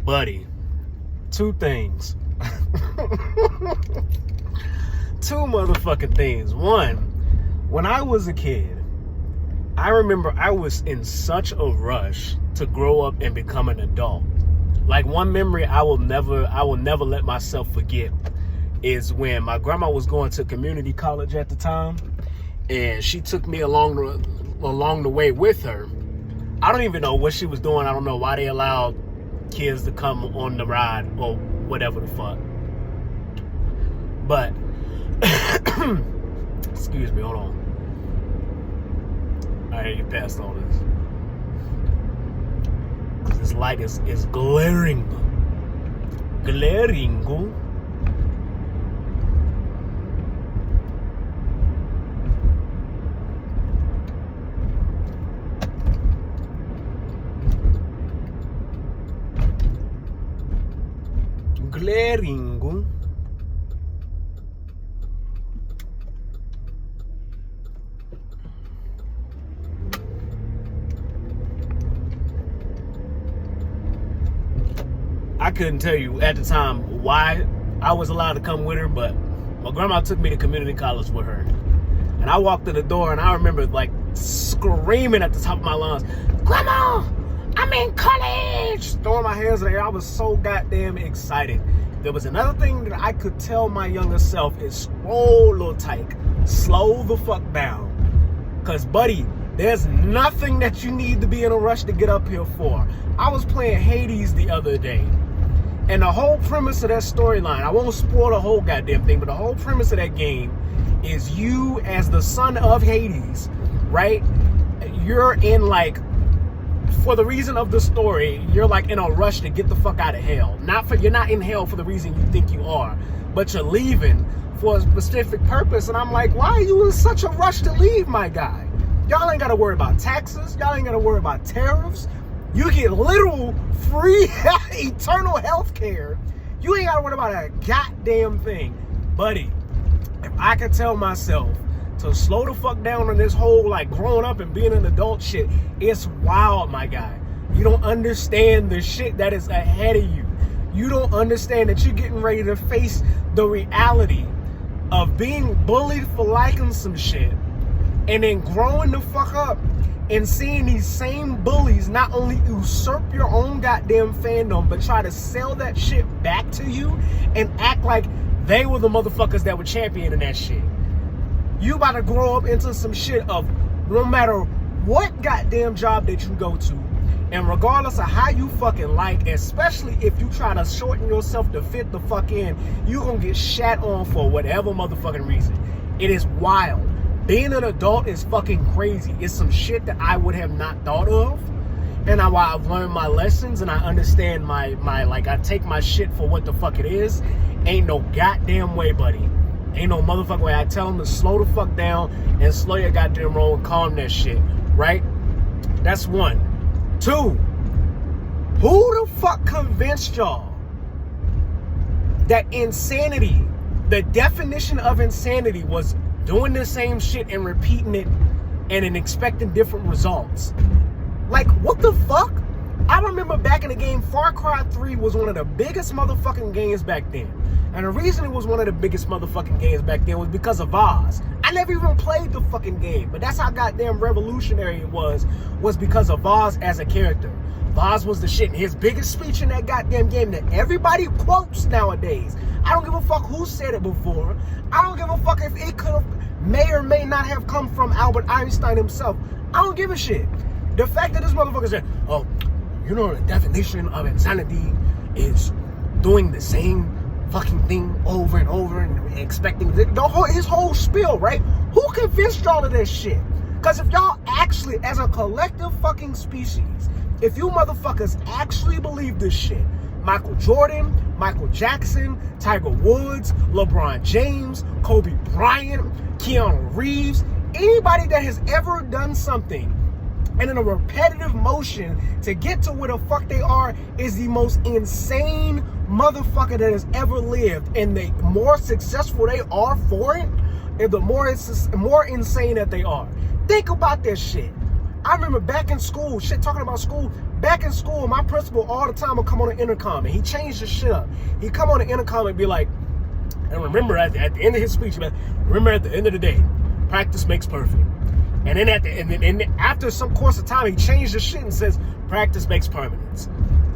Buddy, two things. Two motherfucking things. One, when I was a kid, I remember I was in such a rush to grow up and become an adult. Like, one memory I will never let myself forget is when my grandma was going to community college at the time, and she took me along the way with her. I don't even know what she was doing. I don't know why they allowed kids to come on the ride or whatever the fuck. But excuse me, hold on. I gotta get past all this. Cause this light is glaring. Glaring. Glaring. I couldn't tell you at the time why I was allowed to come with her, but my grandma took me to community college with her. And I walked in the door and I remember like screaming at the top of my lungs, "Grandma, I'm in college!" Throwing my hands in the air. I was so goddamn excited. There was another thing that I could tell my younger self is slow, little tyke. Slow the fuck down. Cause buddy, there's nothing that you need to be in a rush to get up here for. I was playing Hades the other day. And the whole premise of that storyline, I won't spoil the whole goddamn thing, but the whole premise of that game is you as the son of Hades, right? You're in like, for the reason of the story, you're like in a rush to get the fuck out of hell. You're not in hell for the reason you think you are, but you're leaving for a specific purpose. And I'm like, why are you in such a rush to leave, my guy? Y'all ain't gotta worry about taxes. Y'all ain't gotta worry about tariffs. You get literal free eternal health care. You ain't gotta worry about a goddamn thing. Buddy, if I could tell myself to slow the fuck down on this whole like growing up and being an adult shit, it's wild, my guy. You don't understand the shit that is ahead of you. You don't understand that you're getting ready to face the reality of being bullied for liking some shit and then growing the fuck up and seeing these same bullies not only usurp your own goddamn fandom, but try to sell that shit back to you and act like they were the motherfuckers that were championing that shit. You about to grow up into some shit of no matter what goddamn job that you go to, and regardless of how you fucking like, especially if you try to shorten yourself to fit the fuck in, you gonna get shat on for whatever motherfucking reason. It is wild. Being an adult is fucking crazy. It's some shit that I would have not thought of. And I've learned my lessons and I understand my like, I take my shit for what the fuck it is. Ain't no goddamn way, buddy. Ain't no motherfucking way. I tell them to slow the fuck down and slow your goddamn roll and calm that shit, right? That's one. Two, who the fuck convinced y'all that insanity, the definition of insanity was doing the same shit and repeating it and then expecting different results? Like, what the fuck? I remember back in the game, Far Cry 3 was one of the biggest motherfucking games back then. And the reason it was one of the biggest motherfucking games back then was because of Voz. I never even played the fucking game, but that's how goddamn revolutionary it was because of Voz as a character. Voz was the shit. And his biggest speech in that goddamn game that everybody quotes nowadays, I don't give a fuck who said it before. I don't give a fuck if it may or may not have come from Albert Einstein himself. I don't give a shit. The fact that this motherfucker said, oh, you know, the definition of insanity is doing the same fucking thing over and over and expecting his whole spiel, right? Who convinced y'all of this shit? Because if y'all actually, as a collective fucking species, if you motherfuckers actually believe this shit, Michael Jordan, Michael Jackson, Tiger Woods, LeBron James, Kobe Bryant, Keanu Reeves, anybody that has ever done something and in a repetitive motion to get to where the fuck they are is the most insane motherfucker that has ever lived. And the more successful they are for it, and the more insane that they are. Think about this shit. I remember back in school, shit, talking about school, back in school, my principal all the time would come on the intercom, and he changed the shit up. He'd come on the intercom and be like, and remember at the end of his speech, man, remember at the end of the day, practice makes perfect. And then after some course of time, he changed the shit and says, practice makes permanence.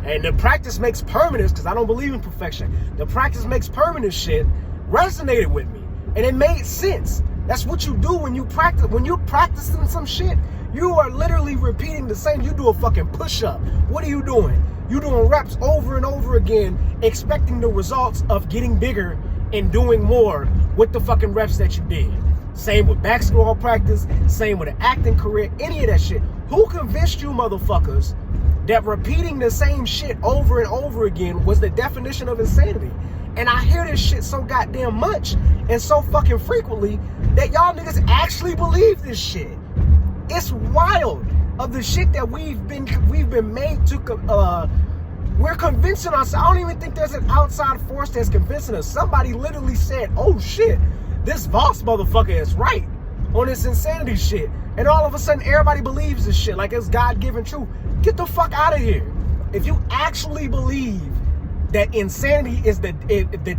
And the practice makes permanence, because I don't believe in perfection, the practice makes permanence shit resonated with me. And it made sense. That's what you do when you practice. When you're practicing some shit, you are literally repeating the same. You do a fucking push-up. What are you doing? You're doing reps over and over again, expecting the results of getting bigger and doing more with the fucking reps that you did. Same with basketball practice, same with an acting career, any of that shit. Who convinced you motherfuckers that repeating the same shit over and over again was the definition of insanity? And I hear this shit so goddamn much and so fucking frequently that y'all niggas actually believe this shit. It's wild of the shit that we've been made to we're convincing ourselves. I don't even think there's an outside force that's convincing us. Somebody literally said, oh shit, this Voss motherfucker is right on this insanity shit. And all of a sudden everybody believes this shit like it's God-given truth. Get the fuck out of here. If you actually believe that insanity is the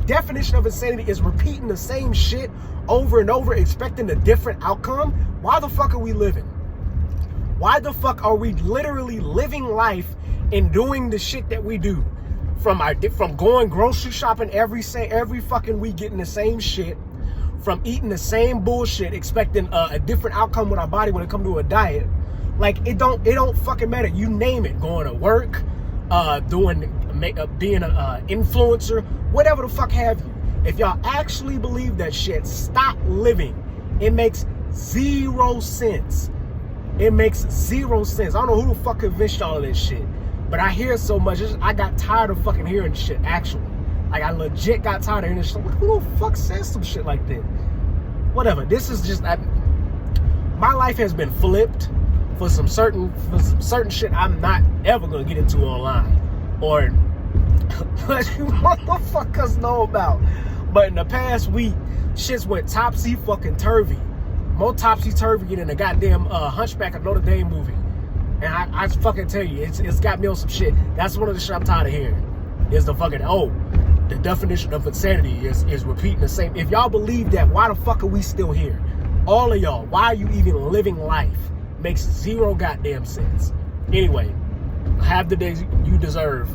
definition of insanity is repeating the same shit over and over, expecting a different outcome, why the fuck are we living? Why the fuck are we literally living life and doing the shit that we do? From going grocery shopping every fucking week, getting the same shit, from eating the same bullshit, expecting a different outcome with our body when it comes to a diet. Like, it don't fucking matter. You name it. Going to work, being an influencer, whatever the fuck have you. If y'all actually believe that shit, stop living. It makes zero sense. It makes zero sense. I don't know who the fuck convinced y'all of this shit, but I hear so much. I got tired of fucking hearing shit, actually. Like, I legit got tired of hearing this shit. Like, who the fuck says some shit like that? Whatever. This is just, my life has been flipped for some certain shit I'm not ever gonna get into online, or let you motherfuckers know about. But in the past week, shits went topsy-fucking-turvy. More topsy-turvy than the goddamn Hunchback of Notre Dame movie. And I fucking tell you, it's got me on some shit. That's one of the shit I'm tired of hearing. Is the fucking, the definition of insanity is repeating the same. If y'all believe that, why the fuck are we still here? All of y'all, why are you even living life? Makes zero goddamn sense. Anyway, have the days you deserve.